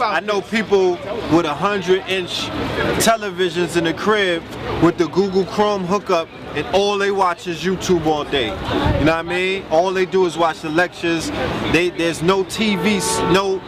I know people with 100-inch televisions in the crib with the Google Chrome hookup, and all they watch is YouTube all day. You know what I mean? All they do is watch the lectures. There's no TV, no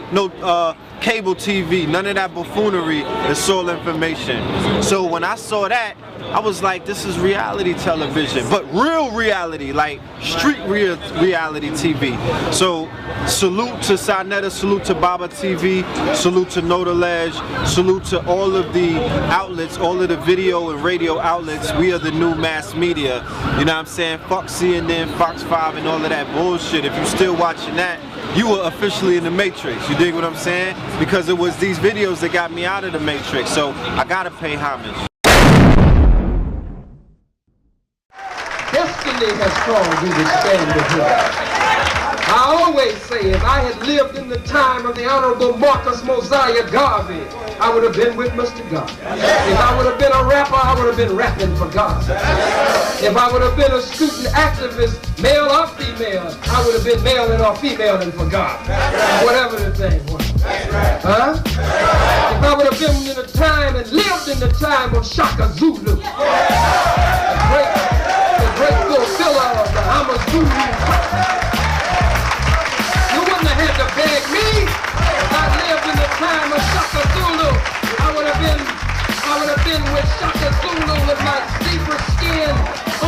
cable TV, none of that buffoonery. It's all information. So when I saw that, I was like, this is reality television, but real reality, like street reality TV. So salute to NETER, salute to Baba TV, salute to Know the Ledge, salute to all of the outlets, all of the video and radio outlets. We are the new mass media. You know what I'm saying? Fuck CNN, Fox 5 and all of that bullshit. If you're still watching that, you were officially in the Matrix. You dig what I'm saying? Because it was these videos that got me out of the Matrix. So I gotta pay homage. Destiny has called you to stand before. I always say, if I had lived in the time of the Honorable Marcus Mosiah Garvey, I would have been with Mr. Garvey. If I would have been a rapper, I would have been rapping for God. If I would have been a student activist, male or female, I would have been mailing or femailing for God. Whatever the thing was. Huh? If I would have been in the time and lived in the time of Shaka Zulu, the great fulfiller of the Amazulu. You wouldn't have had to beg me. If I lived in the time of Shaka Zulu, I would have been with Shaka Zulu with my zebra skin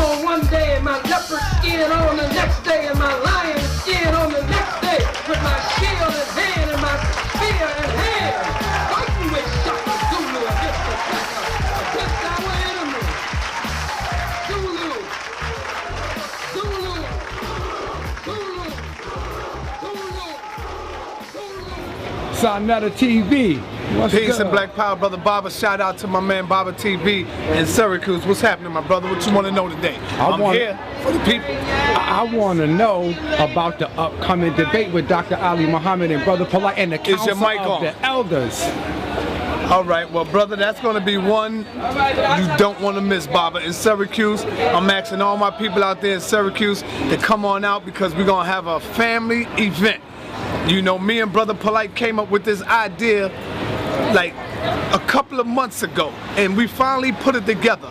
on one day and my leopard skin on the next day and my lion skin on the next day with my shield in hand and my spear in hand, fighting with Shaka Zulu against our enemy. Zulu. Zulu. Zulu. NETER TV. What's Peace good? and Black Power, Brother Baba. Shout out to my man Baba TV in Syracuse. What's happening, my brother? What you want to know today? I'm here for the people. I want to know about the upcoming debate with Dr. Ali Muhammad and Brother Polite and the Council of the Elders. All right, well, brother, that's going to be one you don't want to miss, Baba. In Syracuse, I'm asking all my people out there in Syracuse to come on out because we're going to have a family event. You know, me and Brother Polite came up with this idea like a couple of months ago, and we finally put it together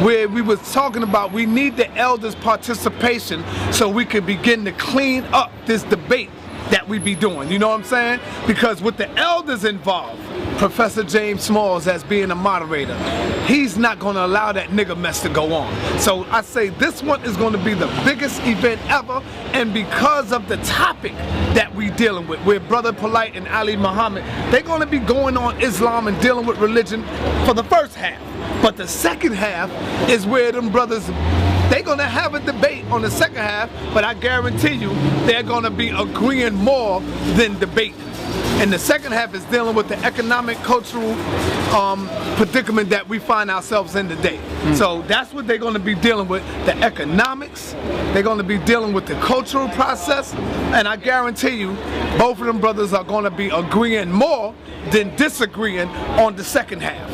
where we was talking about we need the elders' participation so we can begin to clean up this debate that we be doing, you know what I'm saying? Because with the elders involved, Professor James Smalls as being a moderator, he's not going to allow that nigga mess to go on. So I say this one is going to be the biggest event ever, and because of the topic that we dealing with Brother Polite and Ali Muhammad, they're going to be going on Islam and dealing with religion for the first half. But the second half is where them brothers, they're going to have a debate on the second half, but I guarantee you they're going to be agreeing more than debating. And the second half is dealing with the economic, cultural predicament that we find ourselves in today. So that's what they're going to be dealing with, the economics. They're going to be dealing with the cultural process. And I guarantee you, both of them brothers are going to be agreeing more than disagreeing on the second half.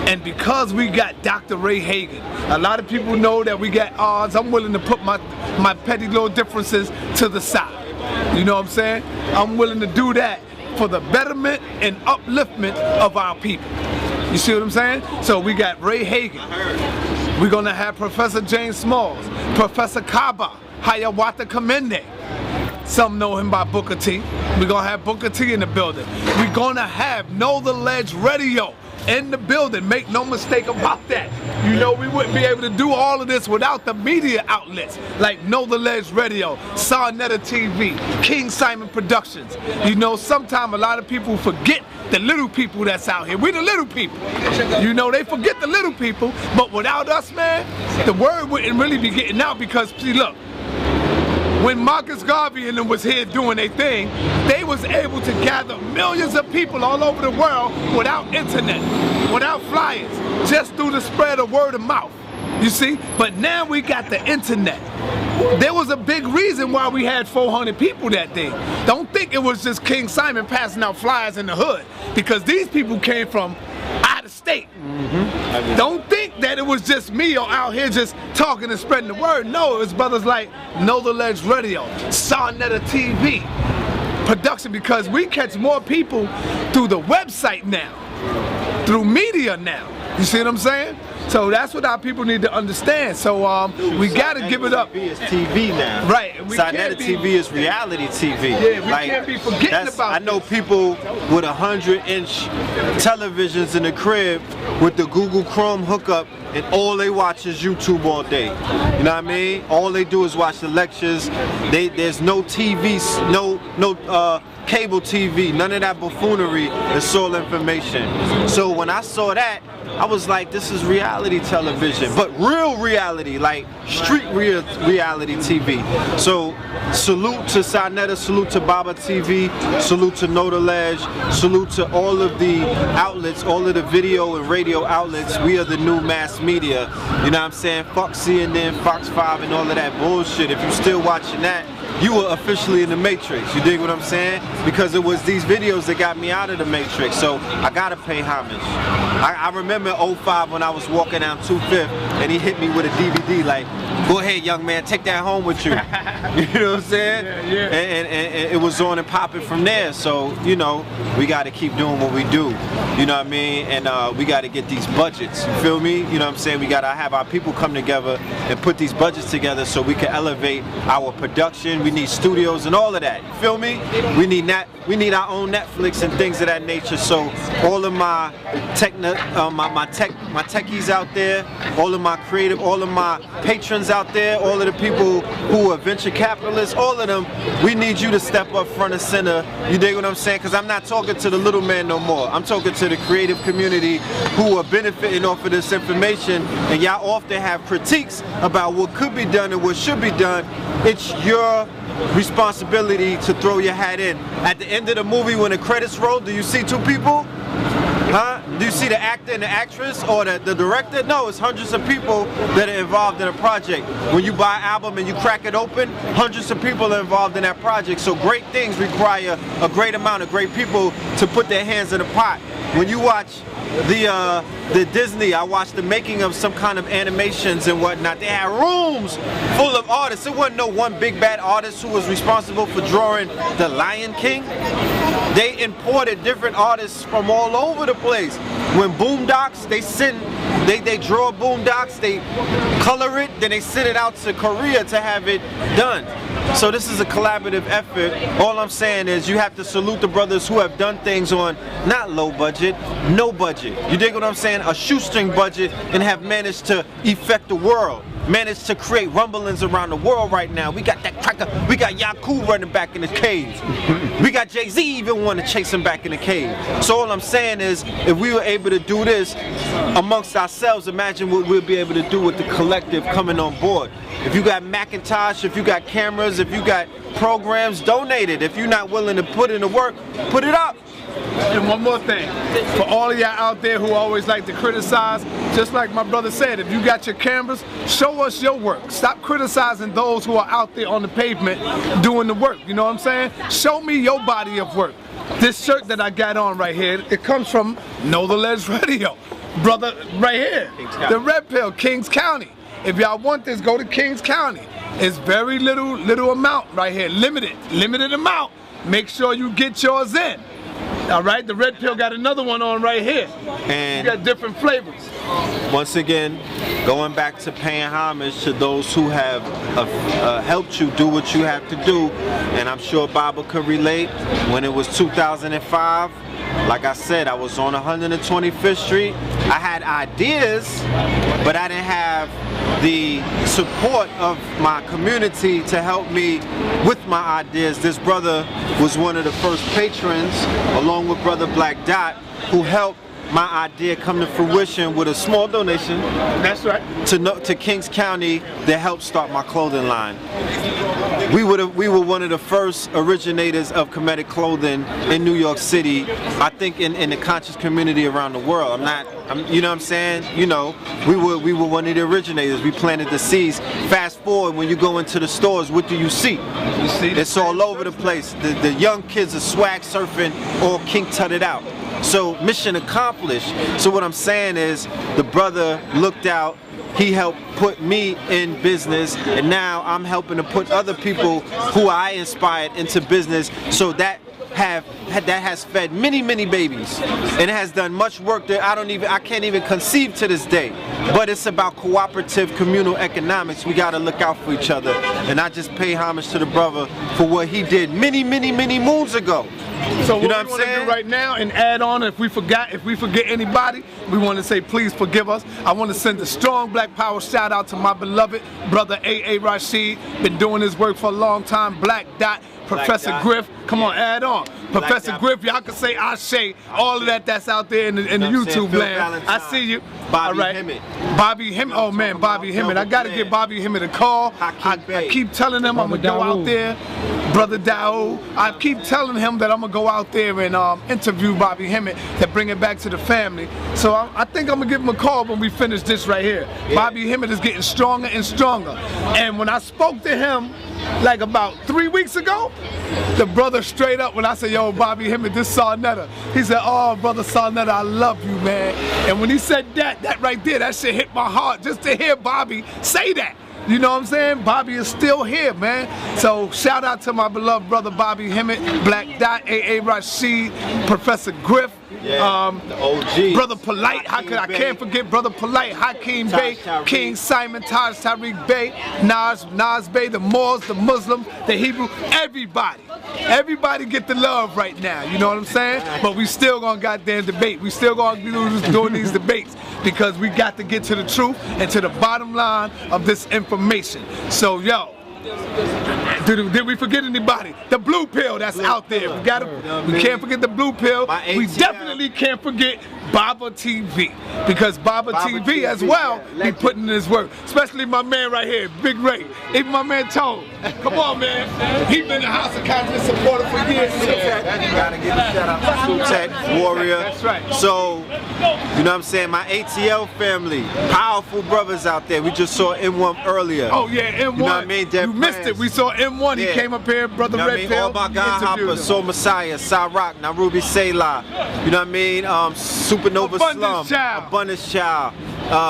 And because we got Dr. Ray Hagan, a lot of people know that we got odds. I'm willing to put my petty little differences to the side. You know what I'm saying? I'm willing to do that for the betterment and upliftment of our people. You see what I'm saying? So we got Ray Hagan. We're going to have Professor James Smalls, Professor Kaba, Hayawata Kamende. Some know him by Booker T. We're going to have Booker T in the building. We're going to have Know the Ledge Radio in the building. Make no mistake about that. You know, we wouldn't be able to do all of this without the media outlets like Know the Ledge Radio, NETER TV, King Simon Productions. You know, sometimes a lot of people forget the little people that's out here. We the little people. You know, they forget the little people, but without us, man, the word wouldn't really be getting out because, see, look, when Marcus Garvey and them was here doing their thing, they was able to gather millions of people all over the world without internet, without flyers, just through the spread of word of mouth. You see? But now we got the internet. There was a big reason why we had 400 people that day. Don't think it was just King Simon passing out flyers in the hood, because these people came from out of state. Don't think that it was just me or out here just talking and spreading the word. No, it's brothers like Know the Ledge Radio, NETER TV. production, because we catch more people through the website now, through media now. You see what I'm saying? So that's what our people need to understand. So we got to give it up. TV is TV now. Right. NETER TV is reality TV. Yeah, we can't be forgetting about I know people with 100-inch televisions in the crib with the Google Chrome hookup, and all they watch is YouTube all day. You know what I mean? All they do is watch the lectures. There's no TV, no cable TV, none of that buffoonery. It's all information. So when I saw that, I was like, this is reality television, but real reality, like street reality TV. So salute to NETER, salute to Baba TV, salute to NETER, salute to all of the outlets, all of the video and radio outlets. We are the new mass media. You know what I'm saying? Fuck CNN, Fox 5 and all of that bullshit. If you're still watching that, you were officially in the Matrix. You dig what I'm saying? Because it was these videos that got me out of the Matrix. So I gotta pay homage. I remember in 05 when I was walking down 25th and he hit me with a DVD like, go ahead young man, take that home with you. You know what I'm saying? Yeah. And it was on and popping from there. So, you know, we gotta keep doing what we do. You know what I mean? And we gotta get these budgets. You feel me? You know what I'm saying? We gotta have our people come together and put these budgets together so we can elevate our production. We need studios and all of that. You feel me? We need our own Netflix and things of that nature. So all of my techies out there, all of my creative, all of my patrons out there, all of the people who are venture capitalists, all of them, we need you to step up front and center. You dig what I'm saying? Because I'm not talking to the little man no more. I'm talking to the creative community who are benefiting off of this information, and y'all often have critiques about what could be done and what should be done. It's your responsibility to throw your hat in. At the end of the movie, when the credits roll, do you see two people? Huh? Do you see the actor and the actress or the director? No, it's hundreds of people that are involved in a project. When you buy an album and you crack it open, hundreds of people are involved in that project. So great things require a great amount of great people to put their hands in the pot. When you watch the Disney, I watched the making of some kind of animations and whatnot. They had rooms full of artists. It wasn't no one big bad artist who was responsible for drawing the Lion King. They imported different artists from all over the place. When Boondocks, they draw Boondocks, they color it, then they send it out to Korea to have it done. So this is a collaborative effort. All I'm saying is you have to salute the brothers who have done things on not low budget, no budget. You dig what I'm saying? A shoestring budget, and have managed to affect the world. Managed to create rumblings around the world right now. We got that cracker, we got Yaku running back in the cave. We got Jay-Z even want to chase him back in the cave. So all I'm saying is, if we were able to do this amongst ourselves, imagine what we'll be able to do with the collective coming on board. If you got Macintosh, if you got cameras, if you got programs, donate it. If you're not willing to put in the work, put it up. And one more thing, for all of y'all out there who always like to criticize, just like my brother said, if you got your cameras, show us your work. Stop criticizing those who are out there on the pavement doing the work. You know what I'm saying? Show me your body of work. This shirt that I got on right here, it comes from Know the Ledge Radio. Brother, right here, the Red Pill, Kings County. If y'all want this, go to Kings County. It's very little amount right here, limited amount. Make sure you get yours in. All right, the Red Pill got another one on right here. And you got different flavors. Once again, going back to paying homage to those who have helped you do what you have to do. And I'm sure Baba could relate. When it was 2005, like I said, I was on 125th Street. I had ideas, but I didn't have the support of my community to help me with my ideas. This brother was one of the first patrons, along with Brother Black Dot, who helped my idea come to fruition with a small donation. That's right. To Kings County that helped start my clothing line. We were one of the first originators of Kemetic clothing in New York City. I think in the conscious community around the world. You know what I'm saying? You know, we were one of the originators. We planted the seeds. Fast forward, when you go into the stores, what do you see? You see it's all over the place. The young kids are swag surfing, all kink-tutted out. So mission accomplished. So what I'm saying is, the brother looked out he helped put me in business, and now I'm helping to put other people who I inspired into business, so that has fed many babies, and it has done much work that I can't even conceive to this day. But it's about cooperative communal economics. We gotta look out for each other, and I just pay homage to the brother for what he did many moons ago. So what we want to do right now, and add on, if we forget anybody, we want to say please forgive us. I want to send a strong Black Power shout out to my beloved brother A.A. Rashid. Been doing his work for a long time. Black Dot, Professor Griff, come on, add on. Professor Griff, y'all can say Ashe, all of that's out there in the YouTube land. I see you. Bobby Hemmett. Bobby Hemmett, oh man, Bobby Hemmett. I gotta give Bobby Hemmett a call. I keep telling him I'm gonna go out there. Brother Daoud, I keep telling him that I'm gonna go out there and interview Bobby Hemmett to bring it back to the family. So I think I'm gonna give him a call when we finish this right here. Yeah. Bobby Hemmett is getting stronger and stronger. And when I spoke to him like about 3 weeks ago, the brother straight up, when I said, yo, Bobby Hemmett, this Saw NETER, he said, oh, brother Saw NETER, I love you, man. And when he said that right there, that shit hit my heart, just to hear Bobby say that. You know what I'm saying? Bobby is still here, man. So shout out to my beloved brother Bobby Hemmett, Black Dot, A.A. Rashid, Professor Griff, the OG, Brother Polite. I can't forget Brother Polite, Hakeem Bey, King Simon, Taj Tariq Bey, Nas Bey, the Moors, the Muslims, the Hebrew, everybody get the love right now. You know what I'm saying? But we still gonna goddamn debate. We still gonna be doing these debates because we got to get to the truth and to the bottom line of this information. So yo, did we forget anybody? The blue pill that's out there. We can't forget the blue pill. We definitely can't forget Baba TV, because Baba TV as well be putting in his work. Especially my man right here, Big Ray. Even my man Tone. Come on, man. He been a House of Conscious supporter for years. You gotta give a shout out to Tech Warrior. That's right. So, you know what I'm saying? My ATL family, powerful brothers out there. We just saw M1 earlier. Oh yeah, M1. You know what I mean? You missed it. We saw M1. He came up here, Brother Red Pill. All my God Hopper, Soul Messiah, Cyrock, Narubi Selah. You know what I mean? Supernova Abundance Slum, Child. Abundance Child,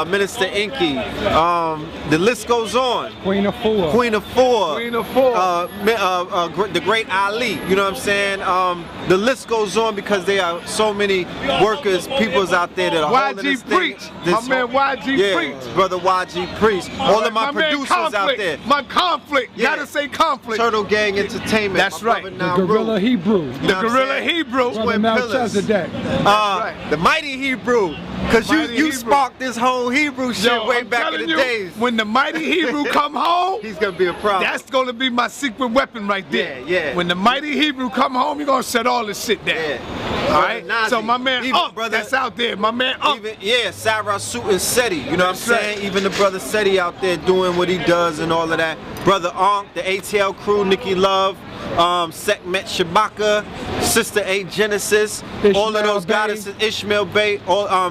Minister Inky. The list goes on. Queen of Four. Queen of Four. The Great Ali. You know what I'm saying? The list goes on because there are so many workers, peoples out there that are holding this thing. My man YG Preach. Brother YG Preach. All of my producers out there. My conflict. Gotta say conflict. Turtle Gang Entertainment. That's right. The Gorilla Hebrew. The Gorilla Hebrew. Brother Melchizedek. The Mighty Hebrew. Because you sparked this whole Hebrew shit way back in the days. When the Mighty Hebrew come home, he's going to be a problem. That's going to be my secret weapon right there. Yeah. When the Mighty Hebrew come home, you're going to shut all this shit down. Yeah. All right? So my man that's out there. My man Sarah Suit and Seti. You know what I'm saying? Even the brother Seti out there doing what he does and all of that. Brother Ankh, the ATL crew, Nikki Love, Sekmet Shabaka, Sister A Genesis, all of those goddesses, Ishmael Bey,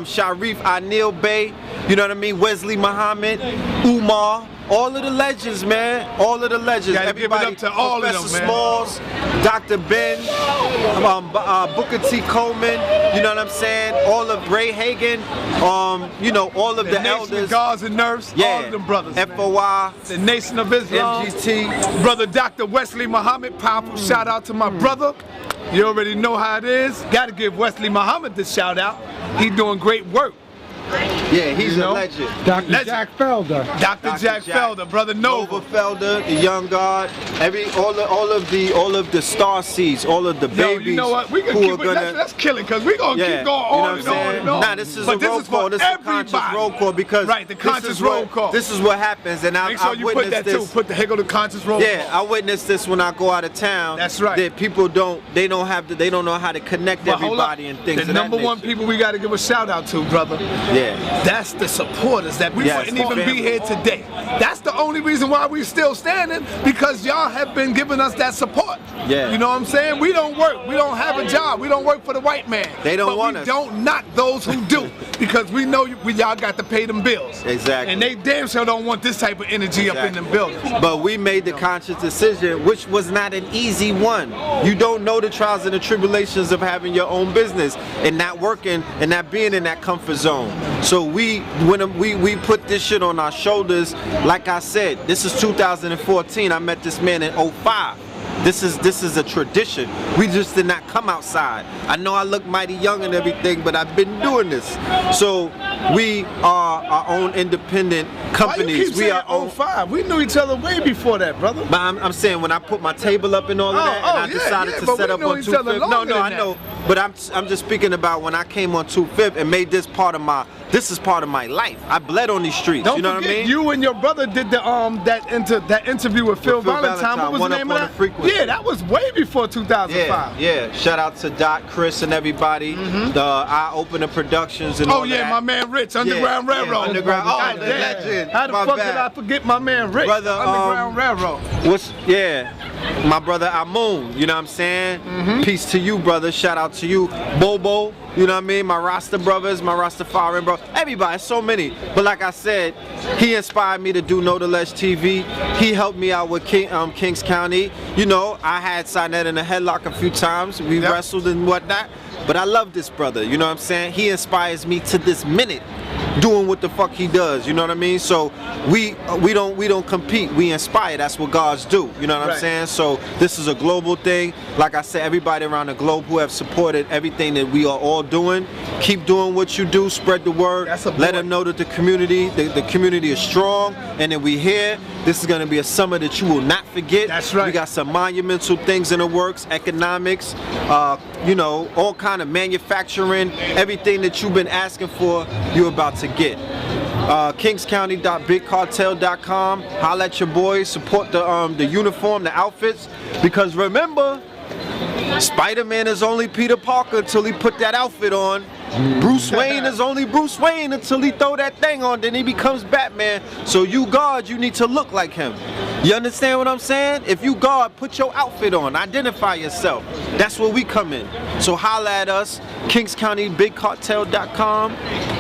Sharif Anil Bey, you know what I mean? Wesley Muhammad, Umar, all of the legends, man. All of the legends. Everybody, give it up to all Professor of them, man. Smalls, Dr. Ben, Booker T. Coleman, you know what I'm saying? All of Ray Hagan, you know, all of the elders. Nation of Guards and Nurse, all of them brothers. FOI, the Nation of Islam, MGT. Brother Dr. Wesley Muhammad, powerful shout out to my brother. You already know how it is. Gotta give Wesley Muhammad the shout out. He doing great work. Yeah, he's a legend. Dr. Jack Felder. Dr. Jack Felder, Brother Nova Felder, the Young God, all of the star seeds, all of the babies. You know what? We can keep it. Let's kill it, because we're gonna keep going on and on and on. Nah, this is a roll call. This is a conscious roll call, because the conscious roll call. This is what happens, and Make sure you put that too. Put the heck on the conscious roll call. Yeah, I witnessed this when I go out of town. That's right. That people don't know how to connect everybody and things. The number one people we got to give a shout out to, brother. Yeah. That's the supporters that we wouldn't even be here today. That's the only reason why we still standing, because y'all have been giving us that support. support. Yeah. You know what I'm saying? We don't work. We don't have a job. We don't work for the white man. They don't but want we us. don't knock those who do, because we know y'all got to pay them bills. Exactly. And they damn sure don't want this type of energy up in them buildings. But we made the conscious decision, which was not an easy one. You don't know the trials and the tribulations of having your own business and not working and not being in that comfort zone. So we put this shit on our shoulders. Like I said, this is 2014. I met this man in 05. This is a tradition. We just did not come outside. I know I look mighty young and everything, but I've been doing this. So we are our own independent companies. Why you keep saying are 05? We knew each other way before that, brother. But I'm saying when I put my table up and all of that, and I decided to set up on 2/5. No, I know. But I'm just speaking about when I came on 2/5 and made this part of my. This is part of my life. I bled on these streets. Don't you know forget, what I mean? you and your brother did the that interview with Phil Valentine. What was the name of that? Frequency. Yeah, that was way before 2005. Yeah. Shout out to Doc, Chris, and everybody. The Eye Opener Productions and all that. Oh yeah, my man Rich, Underground Railroad. Yeah, Underground. God, the legend. How the fuck did I forget my man Rich? Brother, Underground Railroad. My brother Amun, you know what I'm saying? Peace to you, brother. Shout out to you. Bobo, you know what I mean? My Rasta brothers, my Rastafarian bro. Everybody, so many. But like I said, he inspired me to do No to Less TV. He helped me out with Kings County. You know, I had Sinette in a headlock a few times. We wrestled and whatnot. But I love this brother, you know what I'm saying? He inspires me to this minute doing what the fuck he does, you know what I mean? So we don't compete, we inspire. That's what gods do, you know what I'm saying? So this is a global thing. Like I said, everybody around the globe who have supported everything that we are all doing, keep doing what you do, spread the word, let them know that the community is strong and that we here. This is going to be a summer that you will not forget. That's right. We got some monumental things in the works, economics, you know, all kind of manufacturing, everything that you've been asking for, you're about to get. kingscounty.bigcartel.com. Holla at your boys, support the uniform, the outfits, because remember, Spider-Man is only Peter Parker until he put that outfit on. Bruce Wayne is only Bruce Wayne until he throw that thing on, then he becomes Batman. So you God, you need to look like him. You understand what I'm saying? If you God, put your outfit on, identify yourself. That's where we come in. So holla at us, kingscounty.bigcartel.com.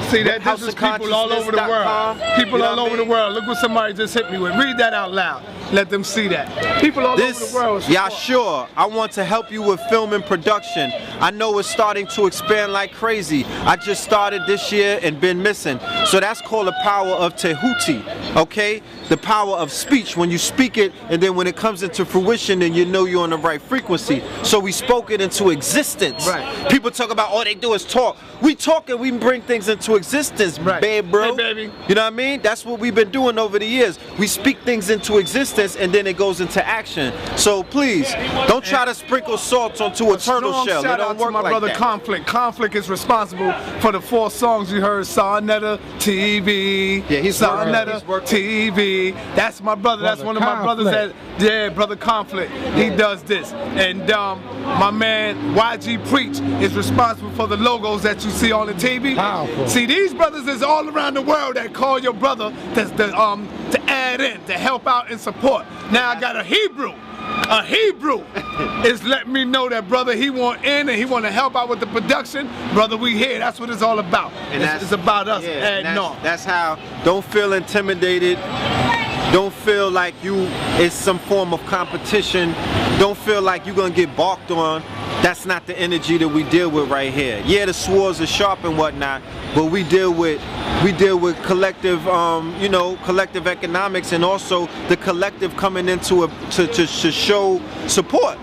See that this is people all over the world. People all over the world. Look what somebody just hit me with. Read that out loud. Let them see that. People all over the world. Yeah, sure. I want to help you with film and production. I know it's starting to expand like crazy. I just started this year and been missing. So that's called the power of Tehuti, okay? The power of speech. When you speak it, and then when it comes into fruition, then you know you're on the right frequency. So we spoke it into existence. Right. People talk about all they do is talk. We talk and we bring things into existence, babe, bro. Hey, baby. You know what I mean? That's what we've been doing over the years. We speak things into existence and then it goes into action. So please, don't try to sprinkle salt onto a turtle shell. Shout out to my brother Conflict. Conflict is responsible for the 4 songs you heard. NETER TV. Yeah, he's NETER TV. That's my brother. That's one of my brothers that, brother Conflict. He does this. And my man YG Preach is responsible for the logos that you see on the TV. Powerful. See, these brothers is all around the world that call your brother to add in, to help out and support. Now I got a Hebrew. A Hebrew is letting me know that, brother, he want in and he want to help out with the production. Brother, we here. That's what it's all about. And it's about us adding on. That's how. Don't feel intimidated. Don't feel like it's some form of competition. Don't feel like you're gonna get balked on. That's not the energy that we deal with right here. Yeah, the swords are sharp and whatnot, but we deal with collective, collective economics, and also the collective coming into to show support.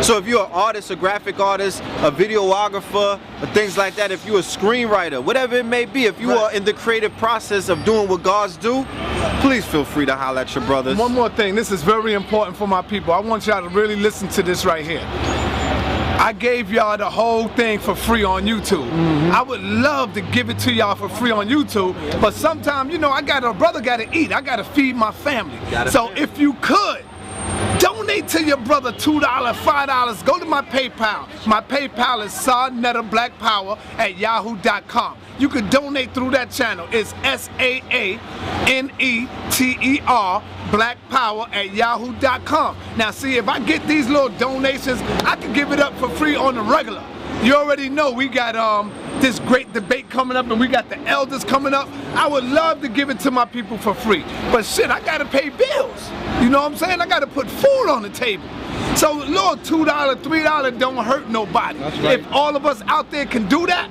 So if you're an artist, a graphic artist, a videographer, or things like that, if you're a screenwriter, whatever it may be, if you are in the creative process of doing what gods do, please feel free to holler at your brothers. One more thing, this is very important for my people. I want y'all to really listen to this right here. I gave y'all the whole thing for free on YouTube. I would love to give it to y'all for free on YouTube, but sometimes, you know, a brother gotta eat. I gotta feed my family. So if you could, Donate to your brother $2, $5. Go to my PayPal. My PayPal is SaaNetterBlackPower@yahoo.com. You can donate through that channel. It's SaaNeter BlackPower@yahoo.com. Now see, if I get these little donations, I can give it up for free on the regular. You already know we got this great debate coming up and we got the elders coming up. I would love to give it to my people for free. But shit, I gotta pay bills. You know what I'm saying? I gotta put food on the table. So little $2, $3 don't hurt nobody. That's right. If all of us out there can do that,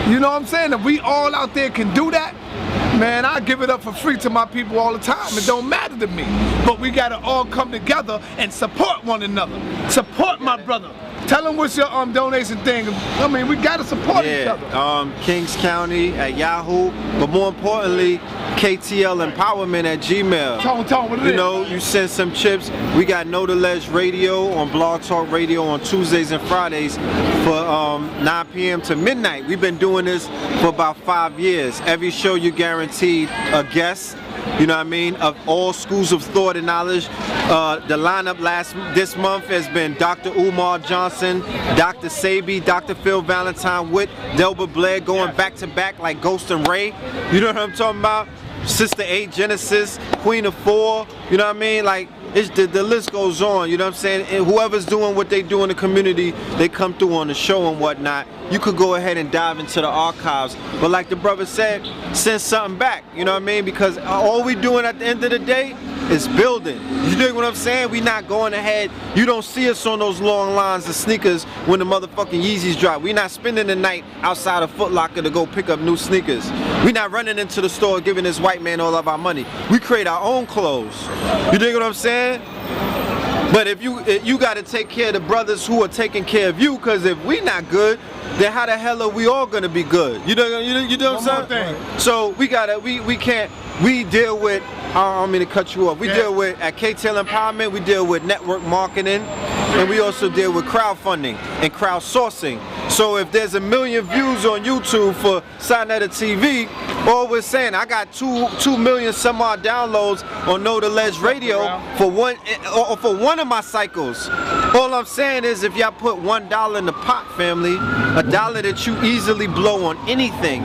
you know what I'm saying? If we all out there can do that, man, I give it up for free to my people all the time. It don't matter to me. But we gotta all come together and support one another. Support my brother. Tell them what's your donation thing. I mean, we gotta support each other. Kings County at Yahoo, but more importantly, KTL Empowerment at Gmail. Tell what it is. You know, you send some chips. We got NETER Radio on Blog Talk Radio on Tuesdays and Fridays for 9 p.m. to midnight. We've been doing this for about 5 years. Every show you guaranteed a guest. You know what I mean, of all schools of thought and knowledge. The lineup this month has been Dr. Umar Johnson, Dr. Sabi, Dr. Phil Valentine, Witt, Delbert Blair, going back to back like Ghost and Ray. You know what I'm talking about? Sister 8 Genesis, Queen of 4. You know what I mean? Like, the list goes on, you know what I'm saying? And whoever's doing what they do in the community, they come through on the show and whatnot. You could go ahead and dive into the archives. But like the brother said, send something back, you know what I mean? Because all we doing at the end of the day is building. You dig what I'm saying? We not going ahead. You don't see us on those long lines of sneakers when the motherfucking Yeezys drop. We not spending the night outside of Foot Locker to go pick up new sneakers. We not running into the store giving this white man all of our money. We create our own clothes. You dig what I'm saying? But if you got to take care of the brothers who are taking care of you, because if we not good, then how the hell are we all gonna be good? You know what I'm saying? So we deal with, I don't mean to cut you off, we deal with, at KTL Empowerment, we deal with network marketing, and we also deal with crowdfunding and crowdsourcing. So if there's 1 million views on YouTube for NETER TV, all we're saying, I got 2 million some odd downloads on NETER Radio for one of my cycles. All I'm saying is, if y'all put $1 in the pot, family, a dollar that you easily blow on anything,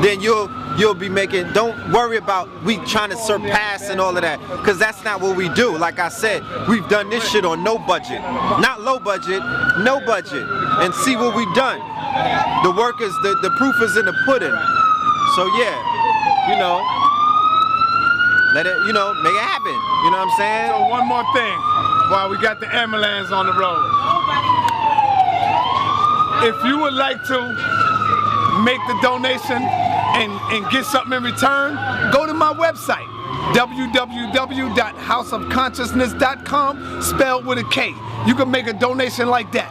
then you'll be making. Don't worry about we trying to surpass and all of that, because that's not what we do. Like I said, we've done this shit on no budget, not low budget, no budget, and see what we done. The work is the proof is in the pudding. So yeah, you know, let it, you know, make it happen. You know what I'm saying? So one more thing, while we got the ambulance on the road. If you would like to make the donation and get something in return, go to my website, www.houseofconsciousness.com, spelled with a K. You can make a donation like that.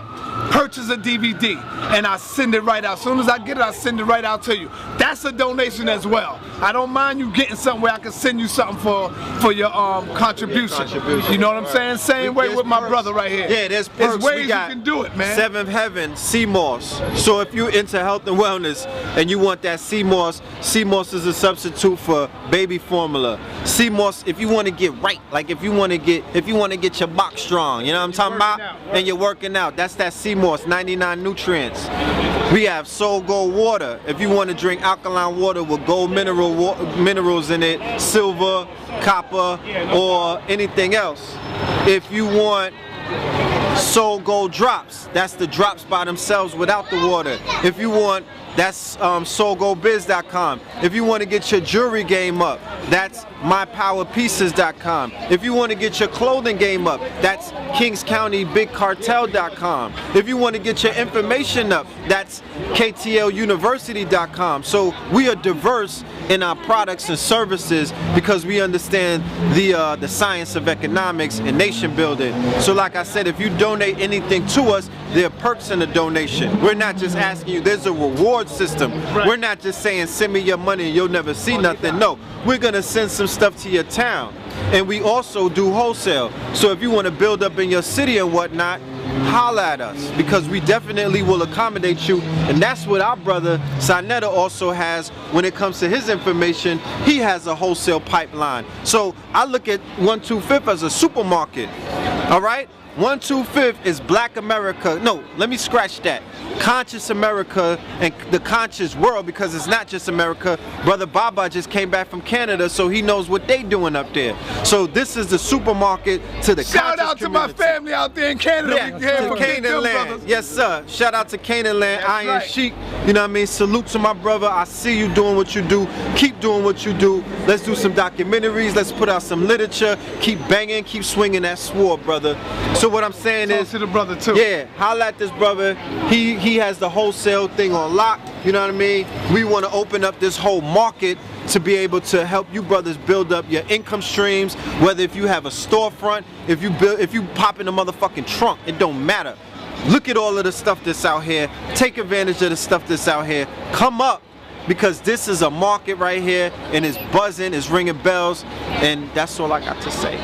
Purchase a DVD and I send it right out. As soon as I get it, I send it right out to you. That's a donation as well. I don't mind you getting something where I can send you something for your contribution. You know what I'm saying? Same way with my brother right here. Yeah, there's perks. ways you can do it, man. Seventh Heaven, CMOS. So if you're into health and wellness and you want that CMOS, CMOS is a substitute for baby formula. CMOS, if you want to get right, like if you want to get your box strong, you know what I'm talking about? And you're working out, that's that CMOS, 99 nutrients. We have Soul Gold water. If you want to drink alkaline water with gold minerals in it, silver, copper, or anything else. If you want Soul Gold drops, that's the drops by themselves without the water. If you want, that's soulgoldbiz.com. If you want to get your jewelry game up, that's mypowerpieces.com. If you want to get your clothing game up, that's kingscountybigcartel.com. If you want to get your information up, that's ktl-university.com. So we are diverse in our products and services because we understand the science of economics and nation building. So like I said, if you donate anything to us, there are perks in the donation. We're not just asking you, there's a reward system. We're not just saying send me your money and you'll never see nothing. No, we're gonna send some stuff to your town. And we also do wholesale. So if you want to build up in your city and whatnot, holla at us, because we definitely will accommodate you. And that's what our brother NETER also has when it comes to his information. He has a wholesale pipeline. So I look at 125th as a supermarket. All right? 125th is Black America. No, let me scratch that. Conscious America and the conscious world, because it's not just America. Brother Baba just came back from Canada, so he knows what they doing up there. So this is the supermarket to the shout out to community. my family out there in Canada. Yeah, to Canaan land. Yes, sir. Shout out to Canaan land. That's Iron right. Sheik. You know what I mean? Salute to my brother. I see you doing what you do. Keep doing what you do. Let's do some documentaries. Let's put out some literature. Keep banging. Keep swinging that sword, brother. So what I'm saying Talk is, to the brother too. yeah, holla at this brother. He has the wholesale thing on lock. You know what I mean? We want to open up this whole market to be able to help you brothers build up your income streams. Whether if you have a storefront, if you pop in a motherfucking trunk, it don't matter. Look at all of the stuff that's out here. Take advantage of the stuff that's out here. Come up, because this is a market right here, and it's buzzing, it's ringing bells, and that's all I got to say.